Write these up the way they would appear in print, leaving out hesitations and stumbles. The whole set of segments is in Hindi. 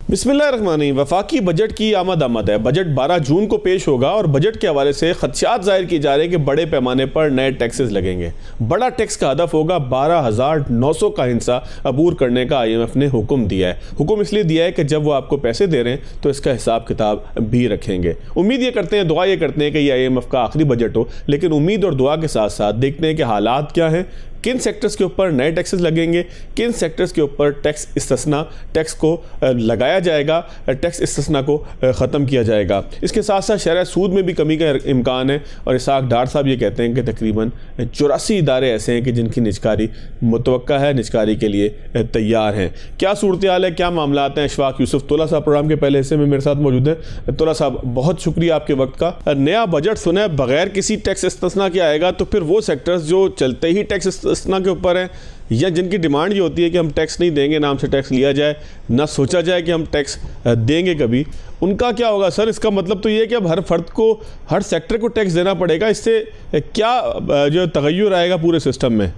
बिस्मिल्लाहिर्रहमानिर्रहीम। वफाकी बजट की आमद है। बजट 12 जून को पेश होगा और बजट के हवाले से खदशात जाहिर किए जा रहे हैं कि बड़े पैमाने पर नए टैक्सेस लगेंगे। बड़ा टैक्स का हदफ होगा 12,900 का हिस्सा अबूर करने का IMF ने हुक्म दिया है। हुक्म इसलिए दिया है कि जब वो आपको पैसे दे रहे हैं तो इसका हिसाब किताब भी रखेंगे। उम्मीद ये करते हैं, दुआ ये करते हैं कि ये IMF का आखिरी बजट हो, लेकिन उम्मीद और दुआ के साथ साथ देखते हैं कि हालात क्या हैं, किन सेक्टर्स के ऊपर नए टैक्सेस लगेंगे, किन सेक्टर्स के ऊपर टैक्स इस्तिस्ना टैक्स को लगाया जाएगा, टैक्स इस्तिस्ना को ख़त्म किया जाएगा। इसके साथ साथ शरह सूद में भी कमी का इम्कान है और इसाक डार साहब ये कहते हैं कि तकरीबन 84 इदारे ऐसे हैं कि जिनकी निजकारी मुतवक्का है, निजकारी के लिए तैयार हैं। क्या सूरत हाल है, क्या मामला हैं? अशफाक यूसुफ तोला साहब प्रोग्राम के पहले हिस्से में मेरे साथ मौजूद हैं। तोला साहब, बहुत शुक्रिया आपके वक्त का। नया बजट सुना बगैर किसी टैक्स इस्तिस्ना के आएगा, तो फिर वो सेक्टर्स जो चलते ही टैक्स इस्तिस्ना के ऊपर है या जिनकी डिमांड ये होती है कि हम टैक्स नहीं देंगे, नाम से टैक्स लिया जाए, ना सोचा जाए कि हम टैक्स देंगे कभी, उनका क्या होगा? सर, इसका मतलब तो ये है कि अब हर फर्द को, हर सेक्टर को टैक्स देना पड़ेगा। इससे क्या जो तगय्युर आएगा पूरे सिस्टम में?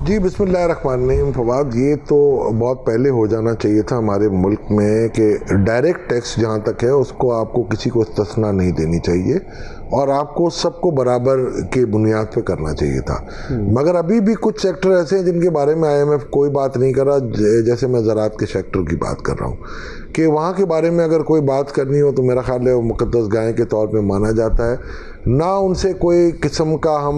जी, बिस्मिल्लाहिर्रहमानिर्रहीम। फवाद, ये तो बहुत पहले हो जाना चाहिए था हमारे मुल्क में कि डायरेक्ट टैक्स जहाँ तक है उसको आपको किसी को इस्तिस्ना नहीं देनी चाहिए और आपको सबको बराबर के बुनियाद पे करना चाहिए था। मगर अभी भी कुछ सेक्टर ऐसे हैं जिनके बारे में IMF कोई बात नहीं कर रहा। जैसे मैं ज़राअत के सेक्टर की बात कर रहा हूँ कि वहाँ के बारे में अगर कोई बात करनी हो तो मेरा ख्याल है वो मुक़द्दस गाय के तौर पे माना जाता है। ना उनसे कोई किस्म का हम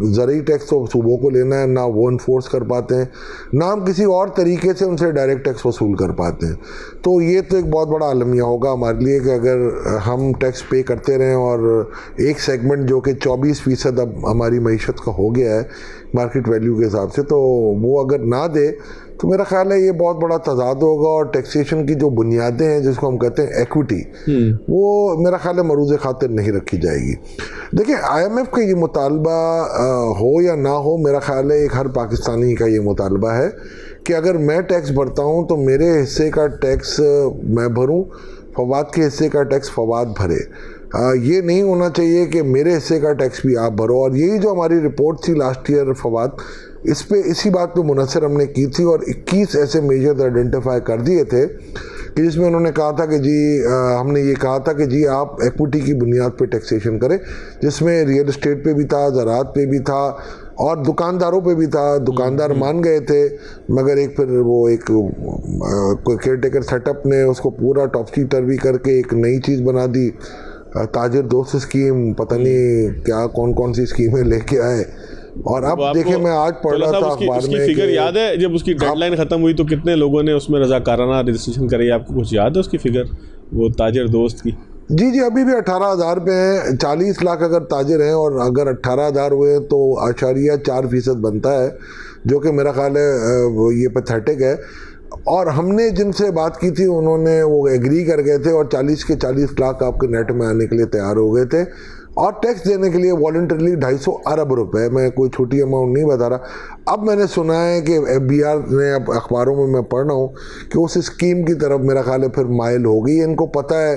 ज़रूरी टैक्स तो सूबों को लेना है, ना वो इन्फोर्स कर पाते हैं, ना हम किसी और तरीके से उनसे डायरेक्ट टैक्स वसूल कर पाते हैं। तो ये तो एक बहुत बड़ा अलमिया होगा हमारे लिए कि अगर हम टैक्स पे करते रहें और एक सेगमेंट जो कि 24% अब हमारी मईशत का हो गया है मार्केट वैल्यू के हिसाब से, तो वो अगर ना दे तो मेरा ख्याल है ये बहुत बड़ा तजाद होगा और टैक्सेशन की जो बुनियादें हैं जिसको हम कहते हैं इक्विटी, वो मेरा ख्याल है मरूज़ खातिर नहीं रखी जाएगी। देखिए, IMF का ये मुतालबा हो या ना हो, मेरा ख्याल है एक हर पाकिस्तानी का ये मुतालबा है कि अगर मैं टैक्स भरता हूँ तो मेरे हिस्से का टैक्स मैं भरूँ, फवाद के हिस्से का टैक्स फवाद भरे। ये नहीं होना चाहिए कि मेरे हिस्से का टैक्स भी आप भरो। और यही जो हमारी रिपोर्ट थी लास्ट ईयर फवाद, इसी बात पे मुनसर हमने की थी और 21 ऐसे मेजर्स आइडेंटिफाई कर दिए थे कि जिसमें उन्होंने कहा था कि जी हमने ये कहा था कि जी आप इक्विटी की बुनियाद पे टैक्सेशन करें, जिसमें रियल एस्टेट पे भी था, ज़राअत पे भी था और दुकानदारों पे भी था। दुकानदार मान गए थे, मगर एक फिर वो एक कोई केयर टेकर सेटअप ने उसको पूरा टॉपसी टर्वी करके एक नई चीज़ बना दी, ताजिर दोस्त स्कीम, पता नहीं क्या कौन कौन सी स्कीमें लेके आए। और अब देखिए, मैं आज पढ़ रहा था अखबार में, फिगर याद है जब उसकी डेडलाइन खत्म हुई तो कितने लोगों ने उसमें रजाकाराना रजिस्ट्रेशन करी? आपको कुछ याद है उसकी फिगर, वो ताजिर दोस्त की? जी, अभी भी 18,000 पे हैं। 40 लाख अगर ताजिर हैं और अगर 18,000 हुए तो 4% बनता है, जो कि मेरा ख्याल है ये पैथेटिक है। और हमने जिनसे बात की थी उन्होंने वो एग्री कर गए थे और 40 के 40 लाख आपके नेट में आने के लिए तैयार हो गए थे और टैक्स देने के लिए वॉलंटरली 250 अरब रुपए। मैं कोई छोटी अमाउंट नहीं बता रहा। अब मैंने सुना है कि FBR ने, अब अखबारों में मैं पढ़ रहा हूँ कि उस स्कीम की तरफ मेरा ख्याल है फिर माइल हो गई। इनको पता है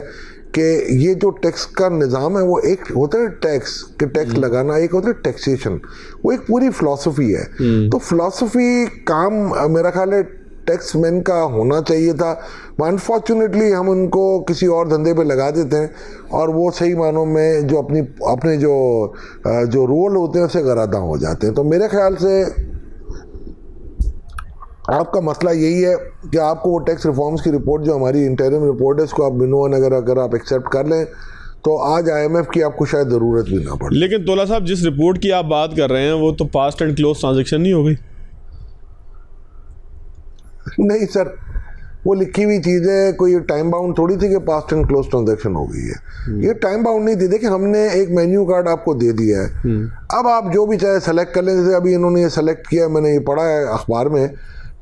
कि ये जो टैक्स का निज़ाम है वो एक होता है टैक्स के टैक्स लगाना, एक होता है टैक्सेशन, वो एक पूरी फ़िलासफ़ी है। तो फ़िलासफ़ी काम मेरा ख्याल है टैक्समैन का होना चाहिए था। अनफॉर्चुनेटली हम उनको किसी और धंधे पे लगा देते हैं और वो सही मानों में जो अपने जो रोल होते हैं उससे गरादा हो जाते हैं। तो मेरे ख्याल से आपका मसला यही है कि आपको वो टैक्स रिफॉर्म्स की रिपोर्ट जो हमारी इंटरिम रिपोर्ट है उसको आप बिनोन अगर आप एक्सेप्ट कर लें तो आज IMF की आपको शायद ज़रूरत भी ना पड़े। लेकिन तोला साहब, जिस रिपोर्ट की आप बात कर रहे हैं वो तो पास्ट एंड क्लोज ट्रांजेक्शन नहीं हो गई? नहीं सर, वो लिखी हुई चीज़ है, कोई टाइम बाउंड थोड़ी थी कि पास्ट एंड क्लोज ट्रांजैक्शन हो गई है। ये टाइम बाउंड नहीं थी। देखिए, हमने एक मेन्यू कार्ड आपको दे दिया है, अब आप जो भी चाहे सेलेक्ट कर लें। जैसे अभी इन्होंने ये सेलेक्ट किया, मैंने ये पढ़ा है अखबार में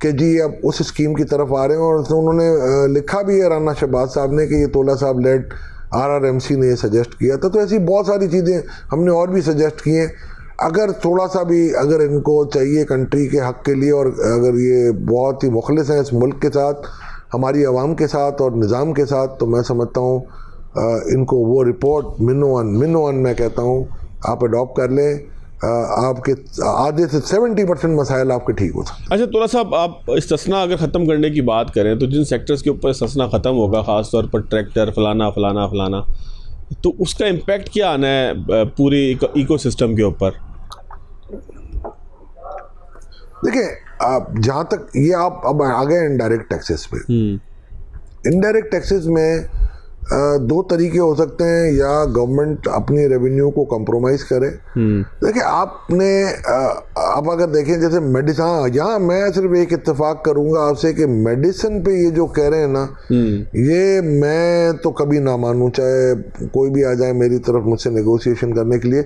कि जी अब उस स्कीम की तरफ आ रहे हैं और उन्होंने लिखा भी है राना शहबाज साहब ने कि ये तोला साहब लेड RRMC ने ये सजेस्ट किया था। तो ऐसी बहुत सारी चीज़ें हमने और भी सजेस्ट की हैं। अगर थोड़ा सा भी अगर इनको चाहिए कंट्री के हक़ के लिए और अगर ये बहुत ही मुखलिस हैं इस मुल्क के साथ, हमारी आवाम के साथ और निज़ाम के साथ, तो मैं समझता हूँ इनको वो रिपोर्ट मिनो वन मैं कहता हूँ आप अडॉप्ट कर लें आपके आधे से 70% मसाइल आपके ठीक हो सकते हैं। अच्छा तोला साहब, आप इस्तिस्ना अगर ख़त्म करने की बात करें तो जिन सेक्टर्स के ऊपर इस्तिस्ना ख़त्म होगा, ख़ास तौर पर ट्रैक्टर फलाना फलाना फलाना, तो उसका इम्पैक्ट क्या आना है पूरी इकोसिस्टम के ऊपर? देखिए, आप जहाँ तक ये आप अब आ गए इनडायरेक्ट टैक्सेस पे। इनडायरेक्ट टैक्सेस में दो तरीके हो सकते हैं, या गवर्नमेंट अपनी रेवेन्यू को कंप्रोमाइज करे। देखिए आपने आप अगर देखें जैसे मेडिसिन, हाँ यहाँ मैं सिर्फ एक इत्तेफाक करूंगा आपसे कि मेडिसिन पे ये जो कह रहे हैं ना, ये मैं तो कभी ना मानूं, चाहे कोई भी आ जाए मेरी तरफ मुझसे नेगोशिएशन करने के लिए।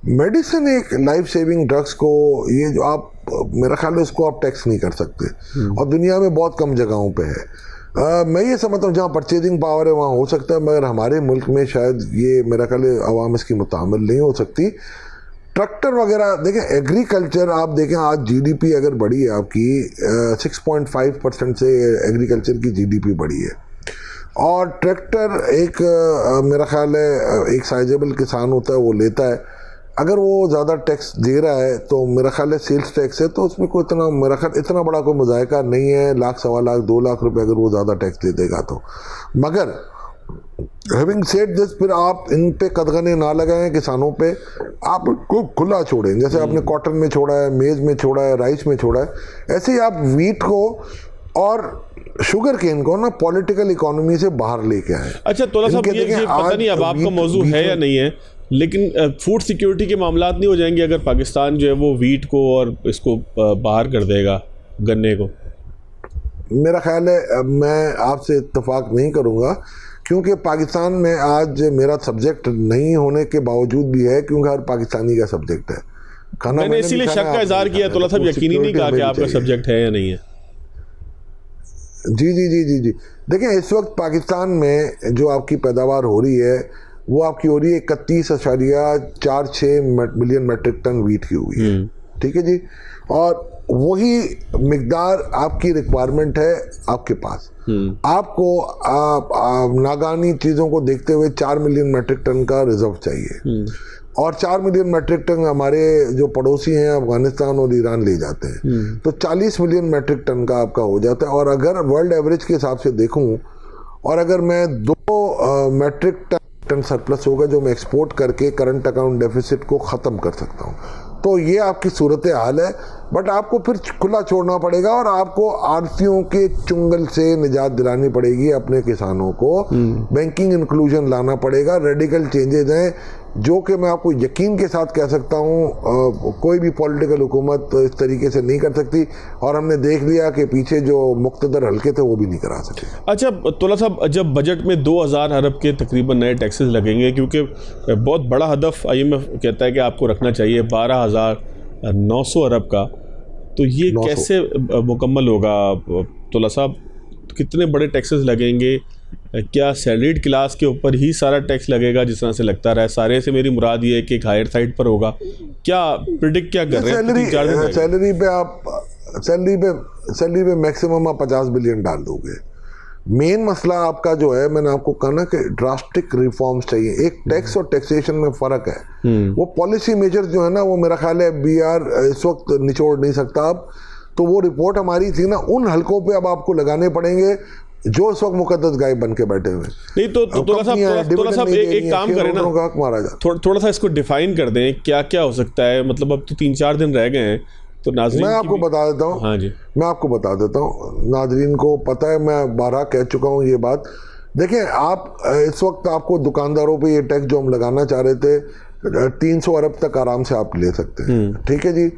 मेडिसिन एक लाइफ सेविंग ड्रग्स को, ये जो आप, मेरा ख्याल है उसको आप टैक्स नहीं कर सकते, और दुनिया में बहुत कम जगहों पे है। मैं ये समझता हूँ जहाँ परचेजिंग पावर है वहाँ हो सकता है, मगर हमारे मुल्क में शायद ये मेरा ख्याल है अवाम इसकी मुतामिल नहीं हो सकती। ट्रैक्टर वगैरह देखें, एग्रीकल्चर आप देखें, आज जीडीपी अगर बढ़ी है आपकी 6.5% से एग्रीकल्चर की जीडीपी बढ़ी है। और ट्रैक्टर एक मेरा ख्याल है एक साइजेबल किसान होता है, वो लेता है। अगर वो ज़्यादा टैक्स दे रहा है तो मेरा ख्याल है सेल्स टैक्स है, तो उसमें कोई इतना मेरा ख्याल इतना बड़ा कोई मुज़ायका नहीं है, लाख सवा लाख 2 लाख रुपए अगर वो ज़्यादा टैक्स दे देगा तो। मगर हैविंग सेड दिस, फिर आप इन पे कदगने ना लगाएं किसानों पे, आप को खुला छोड़ें, जैसे आपने कॉटन में छोड़ा है, मेज़ में छोड़ा है, राइस में छोड़ा है, ऐसे ही आप वीट को और शुगर केन को ना पॉलिटिकल इकोनॉमी से बाहर लेके आए। अच्छा तोला साहब, ये पता नहीं अब आपका मौजू है या नहीं है, लेकिन फूड सिक्योरिटी के मामलात नहीं हो जाएंगे अगर पाकिस्तान जो है वो वीट को और इसको बाहर कर देगा, गन्ने को? मेरा ख्याल है मैं आपसे इत्तेफाक नहीं करूंगा, क्योंकि पाकिस्तान में आज मेरा सब्जेक्ट नहीं होने के बावजूद भी है, क्योंकि हर पाकिस्तानी का सब्जेक्ट है खाना। मैंने इसीलिए शक का इजहार किया तोला साहब, यकीनी नहीं कहा कि आपका सब्जेक्ट है या नहीं है। जी जी जी जी जी देखें, इस वक्त पाकिस्तान में जो आपकी पैदावार हो रही है वो आपकी हो रही है 31.46 मिलियन मेट्रिक टन वीट की हुई है, ठीक है जी। और वही मिकदार आपकी रिक्वायरमेंट है आपके पास। आपको नागानी चीज़ों को देखते हुए 4 मिलियन मेट्रिक टन का रिजर्व चाहिए, और 4 मिलियन मेट्रिक टन हमारे जो पड़ोसी हैं अफगानिस्तान और ईरान ले जाते हैं, तो 40 मिलियन मेट्रिक टन का आपका हो जाता है। और अगर वर्ल्ड एवरेज के हिसाब से देखूं, और अगर मैं 2 मेट्रिक टन सरप्लस होगा जो मैं एक्सपोर्ट करके करंट अकाउंट डेफिसिट को ख़त्म कर सकता हूँ, तो ये आपकी सूरत हाल है। बट आपको फिर खुला छोड़ना पड़ेगा, और आपको आड़तियों के चुंगल से निजात दिलानी पड़ेगी अपने किसानों को। बैंकिंग इंक्लूजन लाना पड़ेगा, रेडिकल चेंजेज हैं जो कि मैं आपको यकीन के साथ कह सकता हूँ कोई भी पॉलिटिकल हुकूमत इस तरीके से नहीं कर सकती, और हमने देख लिया कि पीछे जो मुख्तदर हल्के थे वो भी नहीं करा सके। अच्छा तोला साहब, जब बजट में 2000 अरब के तकरीबन नए टैक्सेस लगेंगे, क्योंकि बहुत बड़ा हदफ IMF कहता है कि आपको रखना चाहिए 12,900 अरब का, तो ये कैसे मुकम्मल होगा तोला साहब? कितने बड़े टैक्सेस लगेंगे? क्या सैलरीड क्लास के ऊपर ही सारा टैक्स लगेगा जिस तरह से लगता रहा है? सारे से मेरी मुराद ये है कि एक हायर साइड पर होगा, क्या प्रिडिक्ट क्या कर रहे हैं? सैलरी पे मैक्सिमम आप 50 बिलियन डाल दोगे। मेन मसला आपका जो है, मैंने आपको कहा ना कि ड्रास्टिक रिफॉर्म्स चाहिए। एक टैक्स और टैक्सेशन में फ़र्क है। वो पॉलिसी मेजर जो है ना, वो मेरा ख्याल है BR इस वक्त निचोड़ नहीं सकता अब। तो वो रिपोर्ट हमारी थी ना, उन हलकों पे अब आपको लगाने पड़ेंगे जो इस वक्त मुकद्दस गाय बन के बैठे हुए। नहीं तो थोड़ा सा एक काम करें ना, थोड़ा सा इसको डिफाइन कर दें, क्या क्या हो सकता है? मतलब अब तो 3-4 दिन रह गए हैं, तो नाज़रीन मैं आपको बता देता हूँ। हाँ जी, मैं आपको बता देता हूँ, नाज़रीन को पता है, मैं 12 कह चुका हूँ ये बात। देखें, आप इस वक्त आपको दुकानदारों पे ये टैक्स जो हम लगाना चाह रहे थे 300 अरब तक आराम से आप ले सकते हैं, ठीक है जी।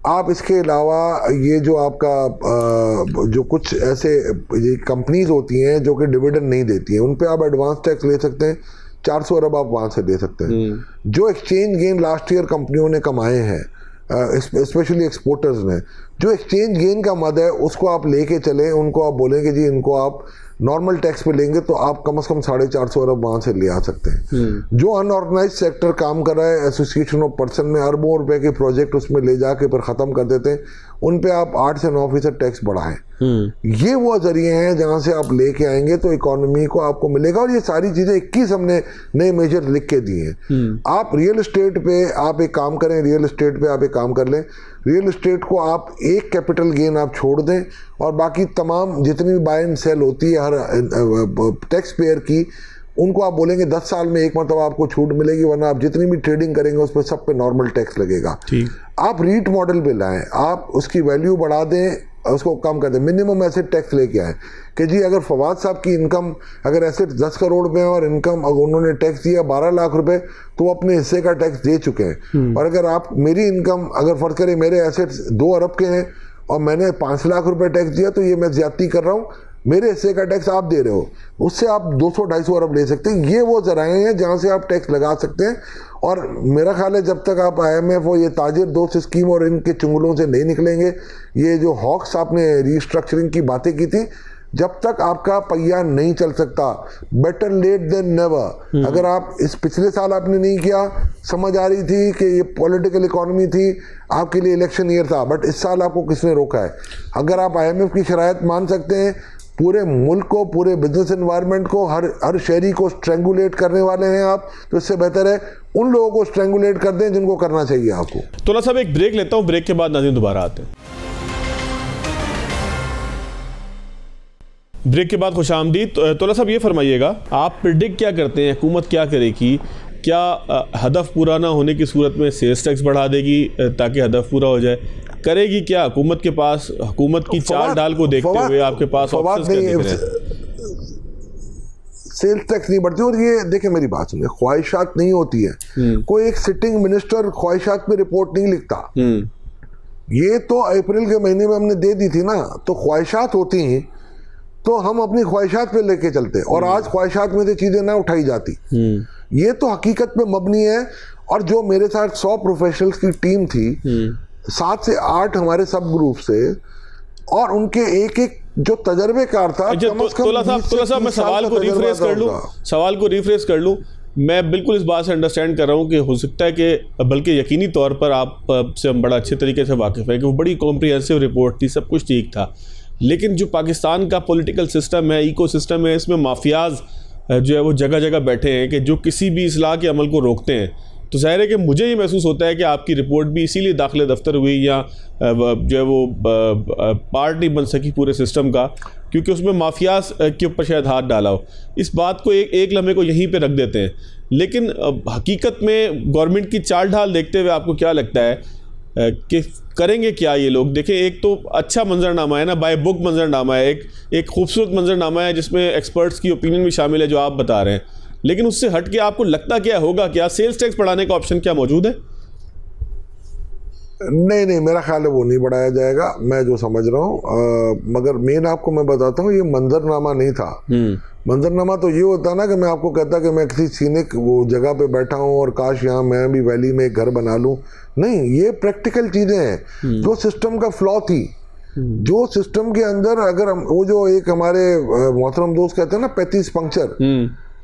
आप इसके अलावा ये जो आपका जो कुछ ऐसे ये कंपनीज होती हैं जो कि डिविडेंड नहीं देती हैं, उन पे आप एडवांस टैक्स ले सकते हैं, 400 अरब आप वहाँ से ले सकते हैं। जो एक्सचेंज गेन लास्ट ईयर कंपनियों ने कमाए हैं, स्पेशली एक्सपोर्टर्स ने, जो एक्सचेंज गेन का मद है उसको आप लेके चलें, उनको आप बोलेंगे जी इनको आप नॉर्मल टैक्स पे लेंगे, तो आप कम से कम 450 अरब वहाँ से ले आ सकते हैं। जो अनऑर्गेनाइज सेक्टर काम कर रहा है, एसोसिएशन ऑफ पर्सन में अरबों रुपए के प्रोजेक्ट उसमें ले जाके फिर ख़त्म कर देते हैं, उन पे आप 8 से 9% टैक्स बढ़ाएं। ये वो जरिए हैं जहां से आप लेके आएंगे तो इकोनॉमी को आपको मिलेगा। और ये सारी चीजें 21 हमने नए मेजर लिख के दिए हैं। आप रियल एस्टेट पे आप एक काम करें, रियल एस्टेट पे आप एक काम कर लें, रियल एस्टेट को आप एक कैपिटल गेन आप छोड़ दें और बाकी तमाम जितनी भी बाय एंड सेल होती है हर टैक्स पेयर की, उनको आप बोलेंगे 10 साल में एक मतलब आपको छूट मिलेगी, वरना आप जितनी भी ट्रेडिंग करेंगे उस पर सब पे नॉर्मल टैक्स लगेगा। आप रीट मॉडल पे लाएं, आप उसकी वैल्यू बढ़ा दें, उसको कम कर दें, मिनिमम एसेट टैक्स लेके आए कि जी अगर फवाद साहब की इनकम अगर एसेट 10 करोड़ पे है और इनकम अगर उन्होंने टैक्स दिया 12 लाख रुपए तो वो अपने हिस्से का टैक्स दे चुके हैं। और अगर आप मेरी इनकम अगर फर्ज करें मेरे एसेट्स 2 अरब के हैं और मैंने 5 लाख रुपए टैक्स दिया तो ये मैं ज्यादती कर रहा हूँ, मेरे हिस्से का टैक्स आप दे रहे हो, उससे आप 200-250 अरब ले सकते हैं। ये वो जराए हैं जहाँ से आप टैक्स लगा सकते हैं। और मेरा ख्याल है जब तक आप IMF और ये ताजिर दोस्त स्कीम और इनके चुंगलों से नहीं निकलेंगे, ये जो हॉक्स आपने रीस्ट्रक्चरिंग की बातें की थी, जब तक आपका पहिया नहीं चल सकता। Better late than never. अगर आप इस पिछले साल आपने नहीं किया, समझ आ रही थी कि ये पॉलिटिकल इकोनॉमी थी, आपके लिए इलेक्शन ईयर था, बट इस साल आपको किसने रोका है? अगर आप IMF की शरायत मान सकते हैं, पूरे मुल्क को, पूरे बिजनेस एनवायरनमेंट को, हर शहरी को स्ट्रेंगुलेट करने वाले हैं आप, तो इससे बेहतर है उन लोगों को स्ट्रेंगुलेट कर दें जिनको करना चाहिए आपको। तोला साहब एक ब्रेक लेता हूं, ब्रेक के बाद नाज़रीन दोबारा आते हैं। ब्रेक के बाद खुशामदीद। तोला साहब ये फरमाइएगा, आप प्रिडिक्ट क्या करते हैं, हुकूमत क्या करेगी? क्या हदफ पूरा ना होने की सूरत में सेल्स टैक्स बढ़ा देगी ताकि हदफ पूरा हो जाए? करेगी क्या? हुकूमत के पास, हुकूमत की चाल डाल को देखते हुए आपके पास ऑप्शंस क्या दिख रहे हैं? सेल्स टैक्स नहीं बढ़ती। और ये देखिए मेरी बात सुनिए, ख्वाहिशात नहीं होती है। कोई एक सिटिंग मिनिस्टर ख्वाहिशात पे रिपोर्ट नहीं लिखता। ये तो अप्रैल के महीने में हमने दे दी थी ना, तो ख्वाहिशात होती हैं तो हम अपनी ख्वाहिशात पे लेके चलते, और आज ख्वाहिशात में से चीजें ना उठाई जाती। ये तो हकीकत पे मबनी है। और जो मेरे साथ 100 प्रोफेशनल्स की टीम थी, 7 से 8 हमारे सब ग्रुप से, और उनके एक एक जो तजर्बेकार था। तोला साहब मैं सवाल को रिफ्रेश कर लूं। मैं बिल्कुल इस बात से अंडरस्टैंड कर रहा हूं कि हो सकता है कि बल्कि यकीनी तौर पर आप से हम बड़ा अच्छे तरीके से वाकिफ़ है कि वो बड़ी कॉम्प्रिहेंसिव रिपोर्ट थी, सब कुछ ठीक था, लेकिन जो पाकिस्तान का पॉलिटिकल सिस्टम है, इको सिस्टम है, इसमें माफियाज जो है वो जगह जगह बैठे हैं कि जो किसी भी इस्लाह के अमल को रोकते हैं। तो जाहिर है कि मुझे ये महसूस होता है कि आपकी रिपोर्ट भी इसीलिए दाखिले दफ्तर हुई या जो है वो पार्ट नहीं बन सकी पूरे सिस्टम का, क्योंकि उसमें माफियाज के ऊपर शायद हाथ डाला हो। इस बात को एक लम्हे को यहीं पे रख देते हैं, लेकिन हकीकत में गवर्नमेंट की चाल ढाल देखते हुए आपको क्या लगता है कि करेंगे क्या ये लोग? देखें, एक तो अच्छा मंजरनामा है ना, बाय बुक मंजरनामा है, एक खूबसूरत मंजरनामा है जिसमें एक्सपर्ट्स की ओपिनियन भी शामिल है जो आप बता रहे हैं, लेकिन उससे हट के आपको लगता क्या होगा? क्या सेल्स टैक्स बढ़ाने का ऑप्शन क्या मौजूद है? नहीं, मेरा ख्याल है वो नहीं बढ़ाया जाएगा, मैं जो समझ रहा हूँ। मगर मेन आपको मैं बताता हूँ, ये मंजरनामा नहीं था। मंजरनामा तो ये होता ना कि मैं आपको कहता कि मैं किसी सीनिक वो जगह पे बैठा हूँ और काश यहाँ मैं भी वैली में एक घर बना लूँ। नहीं, ये प्रैक्टिकल चीजें हैं जो सिस्टम का फ्लॉ थी, जो सिस्टम के अंदर अगर वो जो एक हमारे मोहतरम दोस्त कहते हैं ना 35 पंक्चर,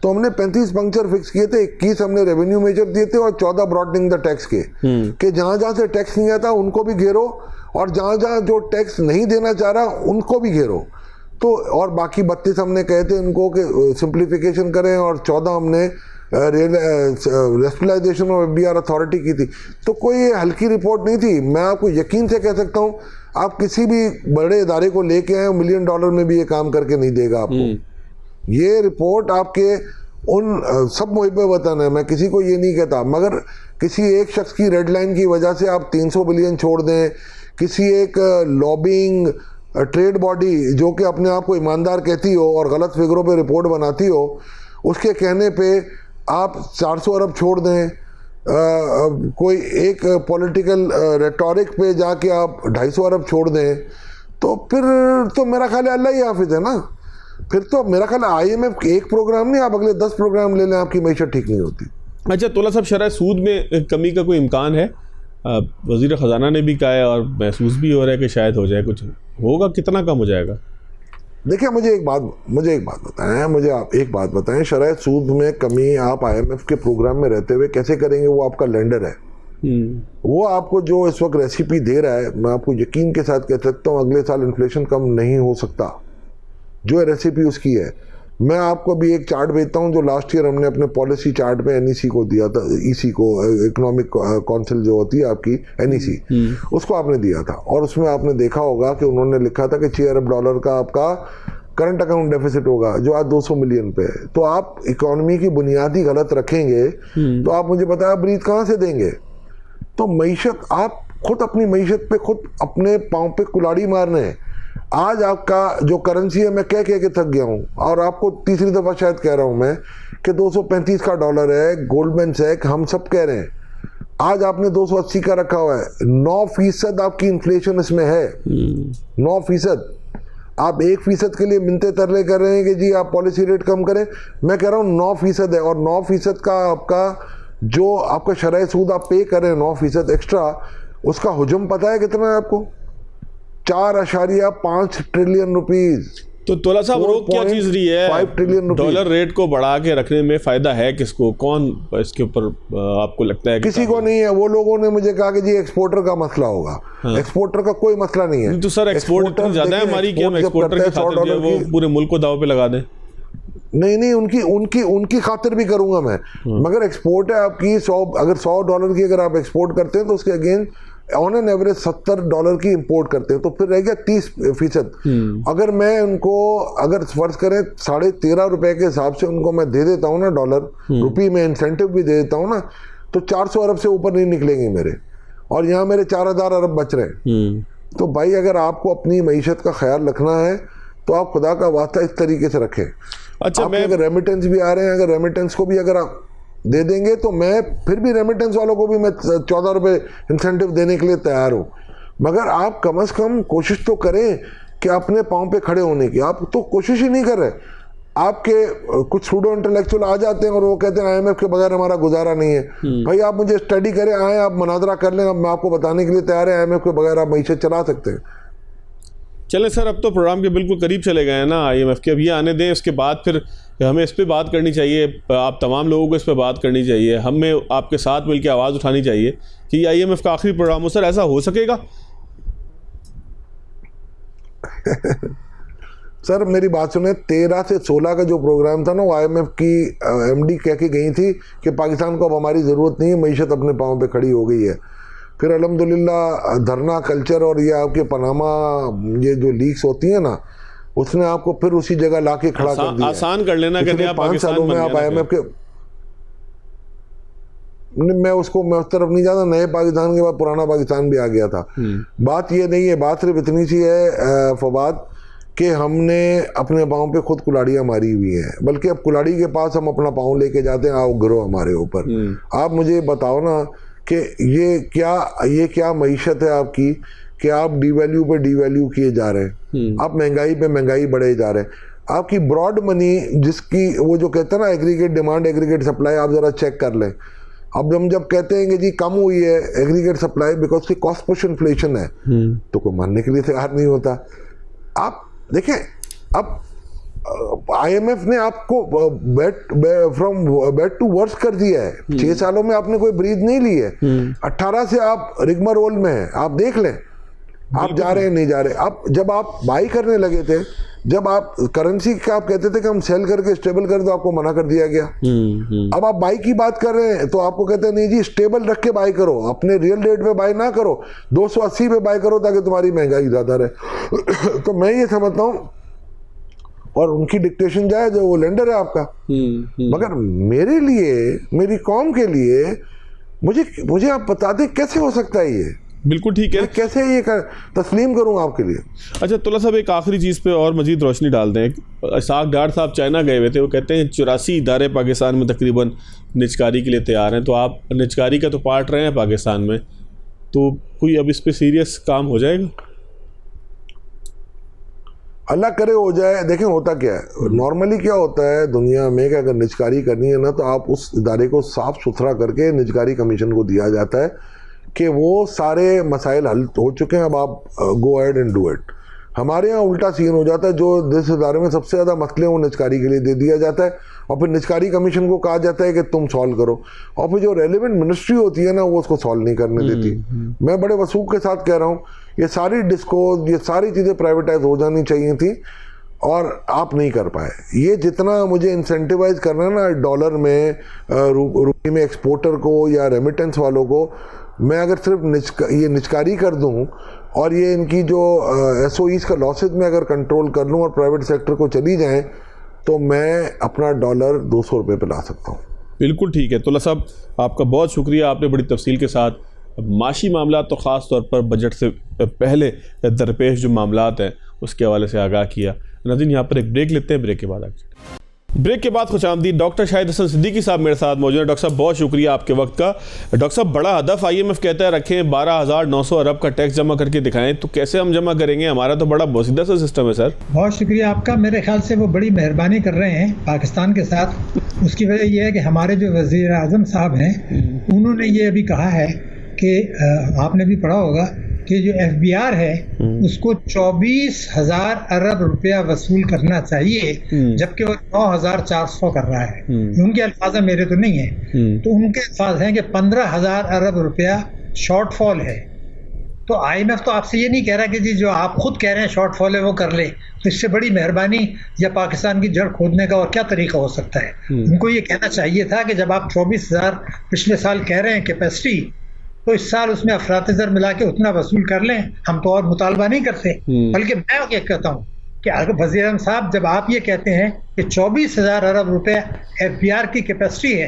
तो हमने 35 पंक्चर फिक्स किए थे। 21 हमने रेवेन्यू मेजर दिए थे और 14 ब्रॉडनिंग द टैक्स के, कि जहां जहां से टैक्स नहीं आता उनको भी घेरो और जहां जहां जो टैक्स नहीं देना चाह रहा उनको भी घेरो। तो और बाकी 32 हमने कहे थे उनको कि सिंप्लीफिकेशन करें, और 14 हमने रेस्पलाइजेशन ऑफ FDR अथॉरिटी की थी। तो कोई हल्की रिपोर्ट नहीं थी। मैं आपको यकीन से कह सकता हूँ, आप किसी भी बड़े इदारे को लेके आए, $1 मिलियन में भी ये काम करके नहीं देगा आपको। ये रिपोर्ट आपके उन सब मुहिब वतन है, मैं किसी को ये नहीं कहता, मगर किसी एक शख्स की रेड लाइन की वजह से आप 300 बिलियन छोड़ दें, किसी एक लॉबिंग ट्रेड बॉडी जो कि अपने आप को ईमानदार कहती हो और गलत फिगरों पे रिपोर्ट बनाती हो, उसके कहने पे आप 400 अरब छोड़ दें। कोई एक पॉलिटिकल रेटोरिक पे जाके आप 250 अरब छोड़ दें, तो फिर तो मेरा ख्याल है अल्लाह ही हाफिज है ना। फिर तो मेरा ख्याल IMF एक प्रोग्राम नहीं, आप अगले 10 प्रोग्राम ले लें, आपकी मैशत ठीक नहीं होती। अच्छा तोला साहब, शरह सूद में कमी का कोई इम्कान है? वज़ीर ख़जाना ने भी कहा है और महसूस भी हो रहा है कि शायद हो जाए, कुछ होगा? कितना कम हो जाएगा? देखिए मुझे एक बात बताएं, शरह सूद में कमी आप IMF के प्रोग्राम में रहते हुए कैसे करेंगे? वो आपका लेंडर है, वो आपको जो इस वक्त रेसिपी दे रहा है, मैं आपको यकीन के साथ कह सकता हूँ अगले साल इन्फ्लेशन कम नहीं हो सकता, जो रेसिपी उसकी है। मैं आपको अभी एक चार्ट भेजता हूँ जो लास्ट ईयर हमने अपने पॉलिसी चार्ट पे एनईसी को दिया था, ईसी को, इकोनॉमिक काउंसिल जो होती है आपकी एनईसी, उसको आपने दिया था। और उसमें आपने देखा होगा कि उन्होंने लिखा था कि $6 अरब का आपका करंट अकाउंट डेफिसिट होगा, जो आज 200 मिलियन पे है। तो आप इकोनॉमी की बुनियादी गलत रखेंगे तो आप मुझे बताया ब्रीथ कहाँ से देंगे? तो मईशत, आप खुद अपनी मईशत पे खुद अपने पाँव पे कुल्हाड़ी मारने हैं। आज आपका जो करेंसी है, मैं कह के थक गया हूँ और आपको तीसरी दफ़ा शायद कह रहा हूँ मैं कि 235 का डॉलर है, गोल्डमैन सैक, हम सब कह रहे हैं। आज आपने 280 का रखा हुआ है, 9% आपकी इन्फ्लेशन इसमें है, 9%। आप 1% के लिए मिनते तरले कर रहे हैं कि जी आप पॉलिसी रेट कम करें। मैं कह रहा हूँ 9% है, और 9% का आपका जो आपका शरह सूद आप पे कर रहे हैं 9% एक्स्ट्रा, उसका हुजम पता है कितना है आपको? 4.5 ट्रिलियन रुपीज। तो तोला साहब रोक क्या चीज रही है? 5 ट्रिलियन रुपीज। डॉलर रेट को बढ़ा के रखने में फायदा है किसको? कौन इसके ऊपर आपको लगता है? किसी को नहीं है। वो लोगों ने मुझे कहा कि जी एक्सपोर्टर का मसला होगा। हाँ। एक्सपोर्टर का कोई मसला नहीं है। तो सर एक्सपोर्ट इतनी ज्यादा है हमारी कि हम एक्सपोर्टर की खातिर जो वो पूरे मुल्क को दाव पे लगा दें? नहीं, उनकी खातिर भी करूंगा मैं, मगर एक्सपोर्ट है आपकी अगर $100 की अगर आप एक्सपोर्ट करते हैं तो उसके अगेन ऑन एन एवरेज $70 की इंपोर्ट करते हैं, तो फिर रह गया 30%। अगर मैं उनको अगर फर्ज करें ₹13.5 के हिसाब से उनको मैं दे देता हूँ ना डॉलर, रुपये में इंसेंटिव भी दे देता हूँ ना, तो 400 अरब से ऊपर नहीं निकलेंगे मेरे, और यहाँ मेरे 4000 अरब बच रहे हैं। तो भाई अगर आपको अपनी मईशत का ख्याल रखना है तो आप खुदा का वास्ता इस तरीके से रखें। अच्छा, अगर रेमिटेंस भी आ रहे हैं, अगर रेमिटेंस को भी अगर आप दे देंगे तो मैं फिर भी रेमिटेंस वालों को भी मैं ₹14 इंसेंटिव देने के लिए तैयार हूँ, मगर आप कम से कम कोशिश तो करें कि अपने पाँव पे खड़े होने की। आप तो कोशिश ही नहीं कर रहे। आपके कुछ सूडो इंटेलेक्चुअल आ जाते हैं और वो कहते हैं IMF के बगैर हमारा गुजारा नहीं है। भाई आप मुझे स्टडी करें, आए आप मुनाजरा कर लें, अब मैं आपको बताने के लिए तैयार है IMF के बगैर आप मईशत चला सकते हैं। चले सर, अब तो प्रोग्राम के बिल्कुल करीब चले गए हैं ना IMF के, अब ये आने दें, उसके बाद फिर हमें इस पे बात करनी चाहिए। आप तमाम लोगों को इस पे बात करनी चाहिए, हमें आपके साथ मिलकर आवाज़ उठानी चाहिए कि IMF का आखिरी प्रोग्राम हो। सर ऐसा हो सकेगा? सर मेरी बात सुने, 13 से 16 का जो प्रोग्राम था ना, वो IMF की MD कह के गई थी कि पाकिस्तान को अब हमारी ज़रूरत नहीं है, मईशत अपने पाँव पे खड़ी हो गई है। फिर अल्हम्दुलिल्लाह धरना कल्चर और ये आपके पनामा ये जो लीक्स होती है ना, उसने आपको फिर उसी जगह लाके खड़ा कर दिया। आसान कर लेना कि 5 सालों में आप IMF के, मैं उस तरफ नहीं जाता। नए पाकिस्तान के बाद पुराना पाकिस्तान भी आ गया था। बात ये नहीं है, बात सिर्फ इतनी सी है फवाद कि हमने अपने पाँव पे खुद कुल्हाड़ियाँ मारी हुई हैं, बल्कि अब कुल्हाड़ी के पास हम अपना पाँव लेके जाते हैं, आओ गिरो हमारे ऊपर। आप मुझे बताओ ना कि ये क्या मईशत है आपकी कि आप डीवैल्यू पे डीवैल्यू किए जा रहे हैं, आप महंगाई पे महंगाई बढ़े जा रहे हैं। आपकी ब्रॉड मनी जिसकी वो जो कहते हैं ना एग्रीगेट डिमांड एग्रीगेट सप्लाई, आप ज़रा चेक कर लें। अब हम जब कहते हैं कि जी कम हुई है एग्रीगेट सप्लाई बिकॉज की कॉस्ट पुश इन्फ्लेशन है, तो कोई मानने के लिए तैयार नहीं होता। आप देखें, अब IMF ने आपको फ्रॉम बैड टू वर्स कर दिया है। 6 सालों में आपने कोई ब्रीथ नहीं ली है। 18 से आप रिगमरोल में हैं, आप देख लें आप जा रहे हैं नहीं जा रहे। अब जब आप बाई करने लगे थे, जब आप करेंसी का आप कहते थे कि हम सेल करके स्टेबल कर दो, आपको मना कर दिया गया। अब आप बाई की बात कर रहे हैं तो आपको कहते हैं नहीं जी स्टेबल रख के बाई करो, अपने रियल रेट पे बाई ना करो, 280 पे बाई करो ताकि तुम्हारी महंगाई ज़्यादा रहे। तो मैं ये समझता हूँ, और उनकी डिक्टेशन जाए जो वो लेंडर है आपका, मगर मेरे लिए, मेरी कौम के लिए, मुझे आप बता दें कैसे हो सकता है ये? बिल्कुल ठीक है, कैसे ये तस्लीम करूं आपके लिए? अच्छा तुला साहब, एक आखिरी चीज़ पे और मजीद रोशनी डाल दें। इसाक डार साहब चाइना गए हुए थे, वो कहते हैं 84 इदारे पाकिस्तान में तकरीबन निजकारी के लिए तैयार हैं। तो आप निजकारी का तो पार्ट रहे हैं पाकिस्तान में, तो कोई अब इस पर सीरियस काम हो जाएगा? अल्लाह करे हो जाए। देखें होता क्या है, नॉर्मली क्या होता है दुनिया में कि अगर निजकारी करनी है ना, तो आप उस इदारे को साफ़ सुथरा करके निजकारी कमीशन को दिया जाता है कि वो सारे मसाइल हल हो चुके हैं, अब आप go ahead and do it. हमारे यहाँ उल्टा सीन हो जाता है, जो जिस इदारे में सबसे ज़्यादा मसले हैं वो निजकारी के लिए दे दिया जाता है। और फिर निचकारी कमीशन को कहा जाता है कि तुम सॉल्व करो, और फिर जो रेलिवेंट मिनिस्ट्री होती है ना वो उसको सॉल्व नहीं करने देती। मैं बड़े वसूख के साथ कह रहा हूँ, ये सारी डिस्कोज, ये सारी चीज़ें प्राइवेटाइज हो जानी चाहिए थी और आप नहीं कर पाए। ये जितना मुझे इंसेंटिवाइज करना है ना डॉलर में, रुपये में एक्सपोर्टर को या रेमिटेंस वालों को, मैं अगर सिर्फ ये निचकारी कर दूं और ये इनकी जो एसओईज का लॉसेज में अगर कंट्रोल कर लूं और प्राइवेट सेक्टर को चली जाएं, तो मैं अपना डॉलर 200 रुपये पे ला सकता हूं। बिल्कुल ठीक है। तुला साहब, आपका बहुत शुक्रिया, आपने बड़ी तफसील के साथ माशी मामला तो ख़ास तौर पर बजट से पहले दरपेश जो मामलात हैं उसके हवाले से आगाह किया। नाज़रीन, यहाँ पर एक ब्रेक लेते हैं, ब्रेक के बाद ब्रेक के बाद खुशामदीद डॉक्टर शाहिद हसन सिद्दीकी साहब मेरे साथ मौजूद हैं। डॉक्टर साहब, बहुत शुक्रिया आपके वक्त का। डॉक्टर साहब, बड़ा हदफ IMF कहता है रखें, 12,900 अरब का टैक्स जमा करके दिखाएं, तो कैसे हम जमा करेंगे? हमारा तो बड़ा बोसीदा सा सिस्टम है सर। बहुत शुक्रिया आपका। मेरे ख्याल से वो बड़ी मेहरबानी कर रहे हैं पाकिस्तान के साथ। उसकी वजह यह है कि हमारे जो वज़ीर आज़म साहब हैं उन्होंने ये अभी कहा है कि आपने भी पढ़ा होगा कि जो FBR है उसको 24,000 अरब रुपया वसूल करना चाहिए, जबकि वो 9,400 कर रहा है। उनके अल्फाज मेरे तो नहीं है, तो उनके अल्फाज हैं कि 15,000 अरब रुपया शॉर्टफॉल है। तो IMF तो आपसे ये नहीं कह रहा कि जी जो आप खुद कह रहे हैं शॉर्टफॉल है वो कर ले, तो इससे बड़ी मेहरबानी या पाकिस्तान की जड़ खोदने का और क्या तरीका हो सकता है। उनको ये कहना चाहिए था कि जब आप 24,000 पिछले साल कह रहे हैं कैपेसिटी, तो इस साल उसमें अफरात-ए-ज़र मिला के उतना वसूल कर लें, हम तो और मुतालबा नहीं करते। बल्कि मैं ये कहता हूँ कि वज़ीर आज़म साहब, जब आप ये कहते हैं कि 24,000 अरब रुपए FBR की कैपेसिटी है,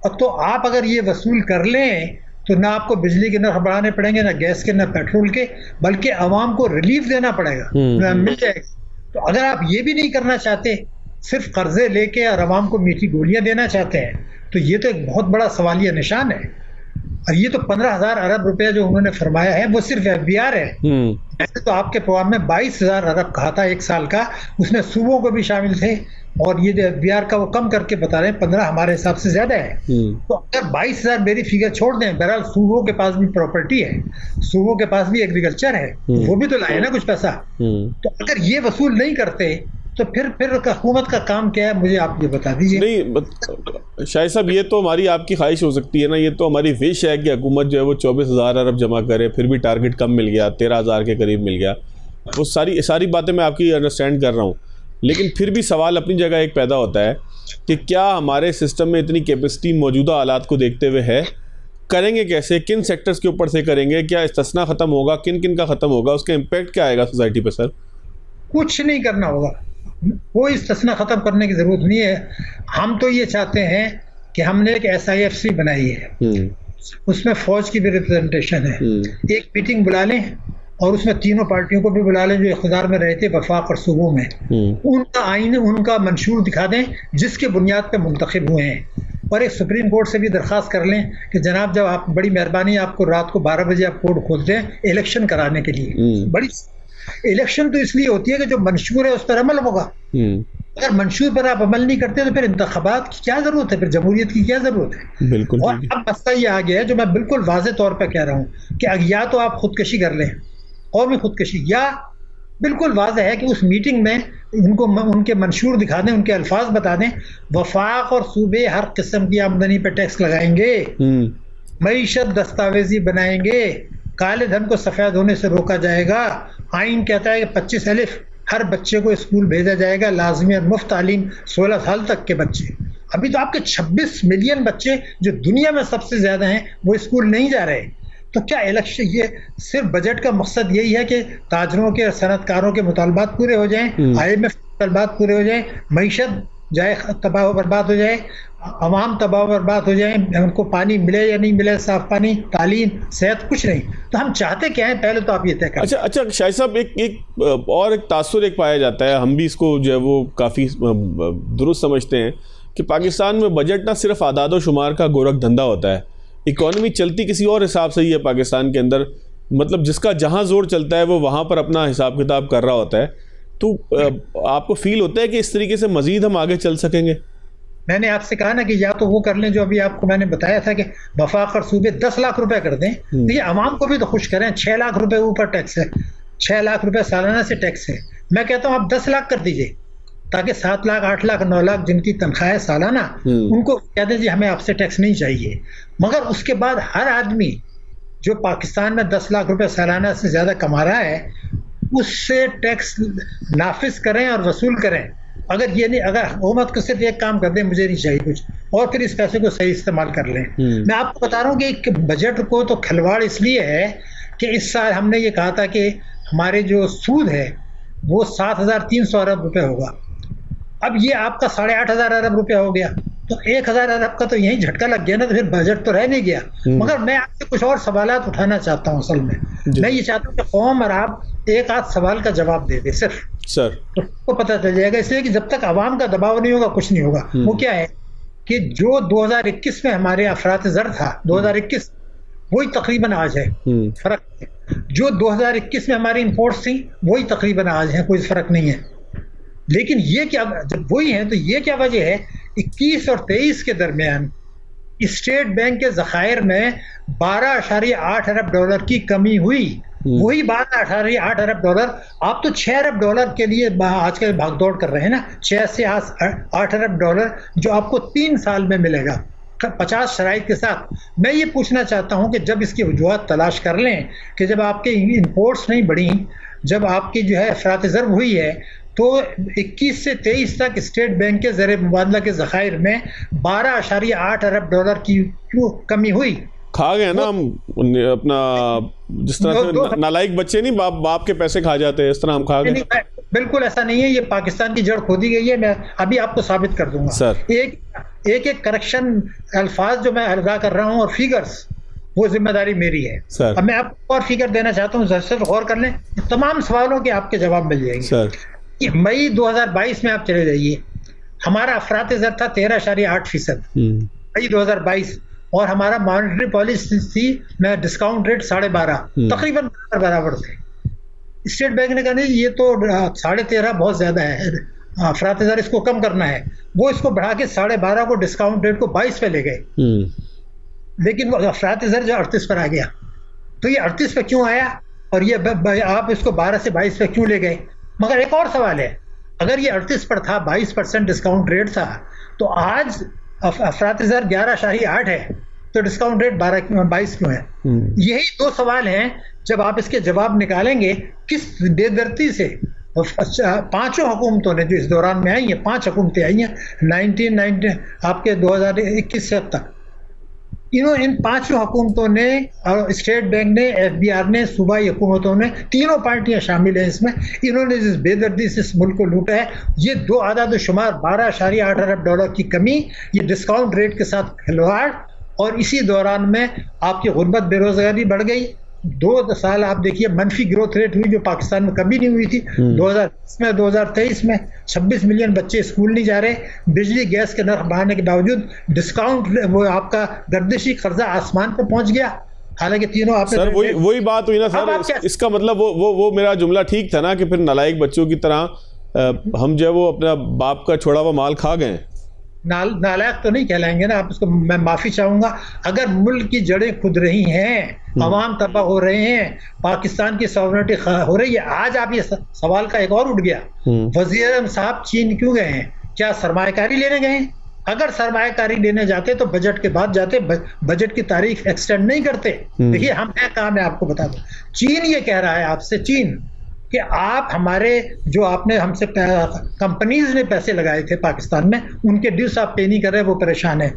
और तो आप अगर ये वसूल कर लें तो ना आपको बिजली के नर्ख बढ़ाने पड़ेंगे, ना गैस के, ना पेट्रोल के, बल्कि आवाम को रिलीफ देना पड़ेगा, मिल जाएगा। तो अगर आप ये भी नहीं करना चाहते, सिर्फ कर्जे लेके और आवाम को मीठी गोलियां देना चाहते हैं, तो ये तो एक बहुत बड़ा सवालिया निशान है। और ये तो 15,000 अरब रुपया जो उन्होंने फरमाया है वो सिर्फ FBR है। वैसे तो आपके प्रोग्राम में 22,000 अरब कहा था एक साल का, उसमें सूबों को भी शामिल थे, और ये जो FBR का वो कम करके बता रहे हैं 15 हमारे हिसाब से ज्यादा है। तो अगर 22,000 मेरी फिगर छोड़ दें, बहरहाल सूबों के पास भी प्रॉपर्टी है, सूबों के पास भी एग्रीकल्चर है, वो भी तो लाए ना कुछ पैसा। तो अगर ये वसूल नहीं करते तो फिर हुकूमत का काम क्या है, मुझे आप ये बता दीजिए। नहीं शाहिद साहब, ये तो हमारी आपकी ख्वाहिश हो सकती है ना, ये तो हमारी विश है कि हुकूमत जो है वो 24,000 अरब जमा करे, फिर भी टारगेट कम मिल गया, 13,000 के करीब मिल गया। वो सारी बातें मैं आपकी अंडरस्टैंड कर रहा हूँ, लेकिन फिर भी सवाल अपनी जगह एक पैदा होता है कि क्या हमारे सिस्टम में इतनी कैपेसिटी मौजूदा हालात को देखते हुए है? करेंगे कैसे? किन सेक्टर्स के ऊपर से करेंगे? क्या इस्तिस्ना ख़त्म होगा? किन किन का ख़त्म होगा? उसका इम्पैक्ट क्या आएगा सोसाइटी पर? सर, कुछ नहीं करना होगा, कोई इस्तिस्ना ख़त्म करने की ज़रूरत नहीं है। हम तो ये चाहते हैं कि हमने एक SIFC बनाई है, उसमें फ़ौज की भी रिप्रेजेंटेशन है। एक मीटिंग बुला लें और उसमें तीनों पार्टियों को भी बुला लें जो इख्तियार में रहते वफाक और सूबों में, उनका आइन, उनका मंशूर दिखा दें जिसके बुनियाद पर मुंतखब हुए हैं, और एक सुप्रीम कोर्ट से भी दरख्वास्त कर लें कि जनाब, जब आप, बड़ी मेहरबानी आपको रात को 12 बजे आप कोर्ट खोलते हैं इलेक्शन कराने के लिए। बड़ी इलेक्शन तो इसलिए होती है कि जो मंशूर है उस पर अमल होगा। अगर मंशूर पर आप अमल नहीं करते तो फिर इंतखाबात की क्या जरूरत है, फिर जमहूरियत की क्या जरूरत है? बिल्कुल। और अब मसला ये आ गया है जो मैं बिल्कुल वाज़ेह तौर पर कह रहा हूँ कि या तो आप खुदकशी कर लें, कौमी खुदकशी, या बिल्कुल वाज़ेह है कि उस मीटिंग में उनको उनके मंशूर दिखा दें, उनके अल्फाज बता दें, वफाक और सूबे हर किस्म की आमदनी पर टैक्स लगाएंगे, मईशत दस्तावेजी बनाएंगे, काले धन को सफ़ेद होने से रोका जाएगा। आइन कहता है कि 25 अलिफ हर बच्चे को स्कूल भेजा जाएगा, लाजमी और मुफ्त तालीम 16 साल तक के बच्चे। अभी तो आपके 26 मिलियन बच्चे जो दुनिया में सबसे ज़्यादा हैं वो स्कूल नहीं जा रहे। तो क्या इलेक्शन, ये सिर्फ बजट का मकसद यही है कि ताजरों के और सनतकारों के मुतालबात पूरे हो जाएं, IMF के मुतालबात पूरे हो जाएं, मईशत जाए तबाह बर्बाद हो जाए, अवाम तबाह बर्बाद हो जाए, उनको पानी मिले या नहीं मिले, साफ पानी, तालीम, सेहत, कुछ नहीं। तो हम चाहते क्या है, पहले तो आप ये तय करें। अच्छा शाहिद साहब, एक तासुर एक पाया जाता है, हम भी इसको जो है वो काफ़ी दुरुस्त समझते हैं कि पाकिस्तान में बजट ना सिर्फ आदाद व शुमार का गोरख धंधा होता है, इकॉनमी चलती किसी और हिसाब से ही है पाकिस्तान के अंदर। मतलब जिसका जहाँ जोर चलता है वो वहाँ पर अपना हिसाब किताब कर रहा होता है। तो आपको फील होता है कि इस तरीके से मजीद हम आगे चल सकेंगे? मैंने आपसे कहा ना कि या तो वो कर लें जो अभी आपको मैंने बताया था कि वफाक और सूबे 10 लाख रुपए कर दें, तो ये आवाम को भी तो खुश करें। 6 लाख रुपए ऊपर टैक्स है, 6 लाख रुपए सालाना से टैक्स है। मैं कहता हूँ आप 10 लाख कर दीजिए, ताकि 7 लाख 8 लाख 9 लाख जिनकी तनख्वाह है सालाना, उनको कहते हैं जी हमें आपसे टैक्स नहीं चाहिए। मगर उसके बाद हर आदमी जो पाकिस्तान में 10 लाख रुपए सालाना से ज़्यादा कमा रहा है उससे टैक्स नाफिज करें और वसूल करें। अगर ये नहीं, अगर हुकूमत को सिर्फ एक काम कर दे मुझे नहीं चाहिए कुछ, और फिर इस पैसे को सही इस्तेमाल कर लें। मैं आपको बता रहा हूँ कि बजट को तो खिलवाड़ इसलिए है कि इस साल हमने ये कहा था कि हमारे जो सूद है वो 7,300 अरब रुपए होगा। अब ये आपका 8,500 अरब रुपया हो गया, तो 1,000 अरब का तो यही झटका लग गया ना, तो फिर बजट तो रह नहीं गया। मगर मैं आपसे कुछ और सवालात उठाना चाहता हूँ। असल में मैं ये चाहता हूँ कि कौम और आप एक आध सवाल का जवाब दे दे सिर्फ, सर तो आपको पता चल जाएगा। इसलिए कि जब तक आवाम का दबाव नहीं होगा कुछ नहीं होगा। वो क्या है कि जो 2021 में हमारे अफरात ज़र था, 2021 वही तकरीबन आज है, फर्क है। जो 2021 में हमारी इंपोर्ट्स थी वही तकरीबन आज है, कोई फर्क नहीं है। लेकिन ये क्या, जब वही है तो ये क्या वजह है, 21 और 23 के दरमियान स्टेट बैंक के ज़खायर में 12.8 अरब डॉलर की कमी हुई। वही 12.8 अरब डॉलर, आप तो 6 अरब डॉलर के लिए आजकल भागदौड़ कर रहे हैं ना, 6 से 8 अरब डॉलर जो आपको 3 साल में मिलेगा 50 शराइत के साथ। मैं ये पूछना चाहता हूँ कि जब इसकी वजूहत तलाश कर लें कि जब आपके इंपोर्ट्स नहीं बढ़ी, जब आपकी जो है अफरात ज़र हुई है, तो 21 से 23 तक स्टेट बैंक के ज़र मुबादला के ज़खायर में 12.8 अरब डॉलर की क्यों कमी हुई। खा गए ना हम अपना, जिस तरह से नालायक बच्चे नहीं बाप के पैसे खा जाते हैं, इस तरह हम खा गए। बिल्कुल ऐसा नहीं है, ये पाकिस्तान की जड़ खोदी गई है। मैं अभी आपको साबित कर दूंगा सर। एक करेक्शन अल्फाज जो मैं अदा कर रहा हूँ और फिगर्स, वो जिम्मेदारी मेरी है सर। अब मैं आपको और फिगर देना चाहता हूँ, सिर्फ गौर कर लें, तमाम सवालों के आपके जवाब मिल जाएंगे सर। मई 2022 में आप चले जाइए, हमारा अफरात ज़र था 13.8%, मई 2022, और हमारा मॉनेटरी पॉलिसी थी में डिस्काउंट रेट 12.5, तकरीबन बराबर थे। स्टेट बैंक ने कहा नहीं ये तो 13.5 बहुत ज़्यादा है, अफरात ज़र इसको कम करना है। वो इसको बढ़ा के 12.5 को डिस्काउंट रेट को 22 पे ले गए, लेकिन अफरात ज़र जो 38 पर आ गया। तो ये 38 पे क्यों आया और ये आप इसको 12 से 22 पे क्यों ले गए? मगर एक और सवाल है, अगर ये 38 पर था, 22% डिस्काउंट रेट था, तो आज अफरात ज़र 11.8 है, तो डिस्काउंट रेट 22 क्यों है? यही दो सवाल हैं। जब आप इसके जवाब निकालेंगे, किस बेदर्दी से 5 हुकूमतों ने जो इस दौरान में आई हैं, 5 हुकूमतें आई हैं 1990 आपके 2021 से अब तक, इन 5 हुकूमतों ने, स्टेट बैंक ने, FBR ने, सूबाई हुकूमतों ने, तीनों पार्टियां शामिल हैं इसमें, इन्होंने जिस बेदर्दी से इस मुल्क को लूटा है, ये 2 आदाद शुमार 12.8 अरब डॉलर की कमी, ये डिस्काउंट रेट के साथ खिलवाड़, और इसी दौरान में आपकी गुर्बत बेरोजगारी बढ़ गई। 2 साल आप देखिए मनफी ग्रोथ रेट हुई जो पाकिस्तान में कभी नहीं हुई थी। 2020 में 2023 में 26 मिलियन बच्चे स्कूल नहीं जा रहे, बिजली गैस के नर्ख बढ़ाने के बावजूद डिस्काउंट, वो आपका गर्दिशी कर्जा आसमान पर पहुंच गया। हालांकि तीनों आपने सर वही बात हुई ना सर, इसका मतलब वो मेरा जुमला ठीक था ना कि फिर नालायक बच्चों की तरह हम जो वो अपना बाप का छोड़ा हुआ माल खा गए। नालायक तो नहीं कहलाएंगे ना आप इसको, मैं माफ़ी चाहूँगा। अगर मुल्क की जड़ें खुद रही हैं, अवाम तबाह हो रहे हैं, पाकिस्तान की सॉवरेनिटी हो रही है। आज आप ये सवाल का एक और उठ गया, वज़ीर आज़म साहब चीन क्यों गए हैं? क्या सरमायाकारी लेने गए हैं? अगर सरमायाकारी लेने जाते तो बजट के बाद जाते, बजट की तारीख एक्सटेंड नहीं करते। देखिए हम है कहाँ, मैं आपको बता दूँ, चीन ये कह रहा है आपसे, चीन कि आप हमारे जो आपने हमसे कंपनीज ने पैसे लगाए थे पाकिस्तान में, उनके ड्यूस आप पे नहीं कर रहे, वो परेशान है।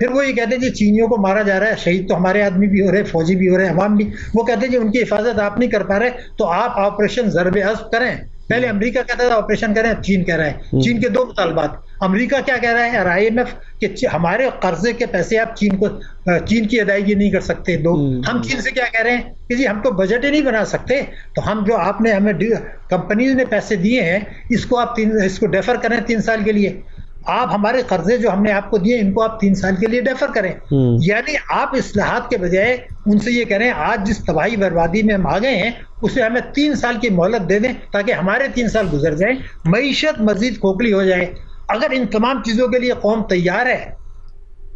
फिर वो ये कहते हैं जी चीनियों को मारा जा रहा है, शहीद तो हमारे आदमी भी हो रहे, फौजी भी हो रहे, अवाम भी। वो कहते हैं जी उनकी हिफाजत आप नहीं कर पा रहे, तो आप ऑपरेशन ज़रब-ए-हज़्ब करें। पहले अमेरिका कहता था ऑपरेशन करें, चीन कह रहा है। चीन के 2 मुतालबात, अमेरिका क्या कह रहा है और IMF कि हमारे कर्जे के पैसे आप चीन की अदायगी नहीं कर सकते। हम चीन से क्या कह रहे हैं कि जी हम तो बजट ही नहीं बना सकते, तो हम जो आपने हमें कंपनीज ने पैसे दिए हैं, इसको आप इसको डेफर करें 3 साल के लिए। आप हमारे कर्जे जो हमने आपको दिए, इनको आप 3 साल के लिए डेफर करें। यानी आप इस्लाहात के बजाय उनसे ये कह रहे हैं आज जिस तबाही बर्बादी में हम आ गए हैं, उसे हमें 3 साल की मोहलत दे दें, ताकि हमारे 3 साल गुजर जाएं, मईशत मजीद खोखली हो जाए। अगर इन तमाम चीज़ों के लिए कौम तैयार है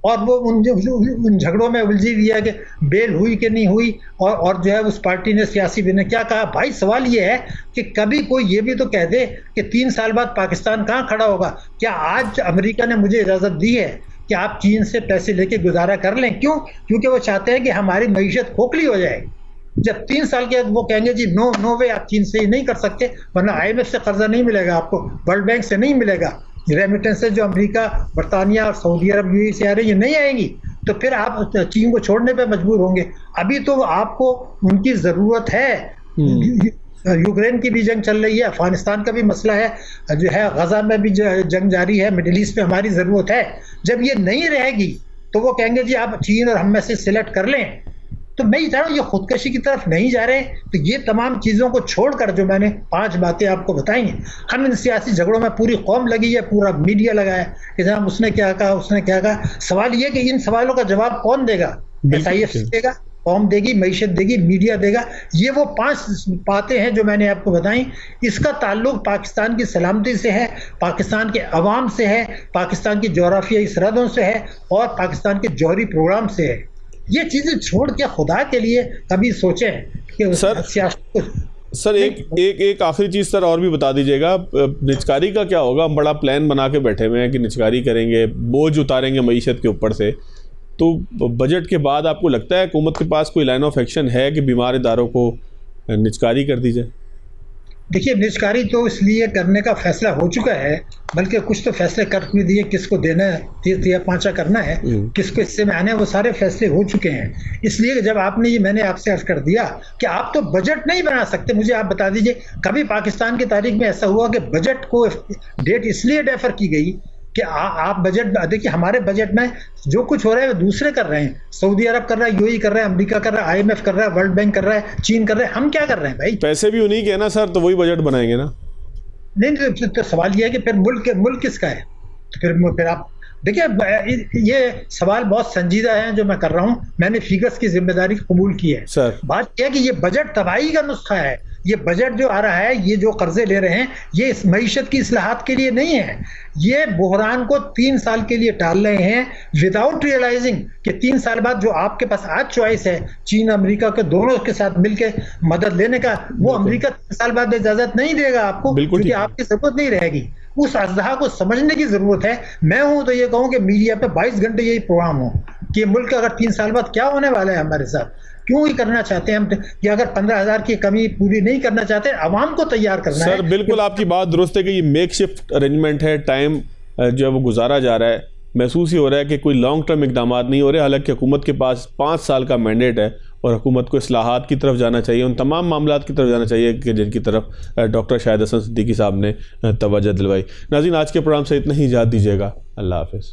और वो उन झगड़ों में उलझी हुई है कि बेल हुई कि नहीं हुई, और जो है उस पार्टी ने, सियासी भी ने क्या कहा। भाई सवाल ये है कि कभी कोई ये भी तो कह दे कि 3 साल बाद पाकिस्तान कहाँ खड़ा होगा। क्या आज अमेरिका ने मुझे इजाज़त दी है कि आप चीन से पैसे लेके गुजारा कर लें? क्यों? क्योंकि वो चाहते हैं कि हमारी मईशत खोखली हो जाए। जब 3 साल के बाद वो कहेंगे जी नो वे, आप चीन से ही नहीं कर सकते, वरना IMF से कर्जा नहीं मिलेगा आपको, वर्ल्ड बैंक से नहीं मिलेगा, रेमिटेंसेज जो अमेरिका, बरतानिया और सऊदी अरब UAE से आ रही है नहीं आएंगी, तो फिर आप चीन को छोड़ने पे मजबूर होंगे। अभी तो आपको उनकी ज़रूरत है। यूक्रेन की भी जंग चल रही है, अफगानिस्तान का भी मसला है, जो है गजा में भी जंग जारी है, मिडिल ईस्ट में हमारी ज़रूरत है। जब ये नहीं रहेगी तो वो कहेंगे जी आप चीन और हम में से सिलेक्ट कर लें। तो मैं ये चाह रहा हूँ ये खुदकशी की तरफ नहीं जा रहे। तो ये तमाम चीज़ों को छोड़कर जो मैंने 5 बातें आपको बताई हैं, हम इन सियासी झगड़ों में पूरी कौम लगी है, पूरा मीडिया लगा है कि जनाब उसने क्या कहा, उसने क्या कहा। सवाल ये कि इन सवालों का जवाब कौन देगा? SIF देगा, कौम देगी, मईशत देगी, मीडिया देगा। ये वो 5 बातें हैं जो मैंने आपको बताई। इसका ताल्लुक पाकिस्तान की सलामती से है, पाकिस्तान के अवाम से है, पाकिस्तान की जोग्राफियाई सरहदों से है और पाकिस्तान के जौहरी प्रोग्राम से है। ये चीज़ें छोड़ के खुदा के लिए कभी सोचें कि सर एक आखिरी चीज़ सर और भी बता दीजिएगा, निचकारी का क्या होगा? हम बड़ा प्लान बना के बैठे हुए हैं कि निचकारी करेंगे, बोझ उतारेंगे मईशत के ऊपर से। तो बजट के बाद आपको लगता है हुकूमत के पास कोई लाइन ऑफ एक्शन है कि बीमार इदारों को निचकारी कर दी जाए? देखिए, निचकारी तो इसलिए करने का फैसला हो चुका है, बल्कि कुछ तो फैसले कर भी दिए, किसको देना है, 3 या 5 करना है, किसको हिस्से में आना है, वो सारे फैसले हो चुके हैं। इसलिए जब आपने ये, मैंने आपसे अर्ज कर दिया कि आप तो बजट नहीं बना सकते, मुझे आप बता दीजिए कभी पाकिस्तान की तारीख में ऐसा हुआ कि बजट को डेट इसलिए डेफर की गई कि आप बजट देखिए, हमारे बजट में जो कुछ हो रहा है वो दूसरे कर रहे हैं। सऊदी अरब कर रहा है, UAE कर रहा है, अमेरिका कर रहा है, IMF कर रहा है, वर्ल्ड बैंक कर रहा है, चीन कर रहा है। हम क्या कर रहे हैं भाई? पैसे भी उन्हीं के हैं ना सर, तो वही बजट बनाएंगे ना। नहीं, तो सवाल ये है कि फिर मुल्क किसका है? तो फिर आप देखिए, ये सवाल बहुत संजीदा है जो मैं कर रहा हूँ। मैंने फिगर्स की जिम्मेदारी कबूल की है सर। बात यह है कि ये बजट तबाही का नुस्खा है। ये बजट जो आ रहा है, ये जो कर्जे ले रहे हैं, ये इस मईशत की इस्लाहात के लिए नहीं है। ये बुहरान को 3 साल के लिए टाल रहे हैं विदाउट रियलाइजिंग कि 3 साल बाद जो आपके पास आज चॉइस है चीन अमेरिका के दोनों के साथ मिलकर मदद लेने का, वो अमेरिका 3 साल बाद इजाजत नहीं देगा आपको, क्योंकि आपकी जरूरत नहीं रहेगी। उस अजहा को समझने की जरूरत है। मैं हूं तो ये कहूं कि मीडिया पे 22 घंटे यही प्रोग्राम हो कि मुल्क अगर 3 साल बाद क्या होने वाला है हमारे साथ, क्यों ही करना चाहते हैं हम, कि अगर 15,000 की कमी पूरी नहीं करना चाहते, आवाम को तैयार करना है। सर बिल्कुल आपकी बात दुरुस्त है कि ये मेकशिफ्ट अरेंजमेंट है, टाइम जो है वो गुजारा जा रहा है। महसूस ही हो रहा है कि कोई लॉन्ग टर्म इकदाम नहीं हो रहे। हालांकि हुकूमत के पास 5 साल का मैंडेट है और हुकूमत को इस्लाहात की तरफ जाना चाहिए, उन तमाम मामलात की तरफ जाना चाहिए कि जिनकी तरफ डॉक्टर शाहिद हसन सिद्दीकी साहब ने तवज्जो दिलवाई। नाज़रीन, आज के प्रोग्राम से इतना ही, इजाज़त दीजिएगा। अल्लाह हाफ़िज़।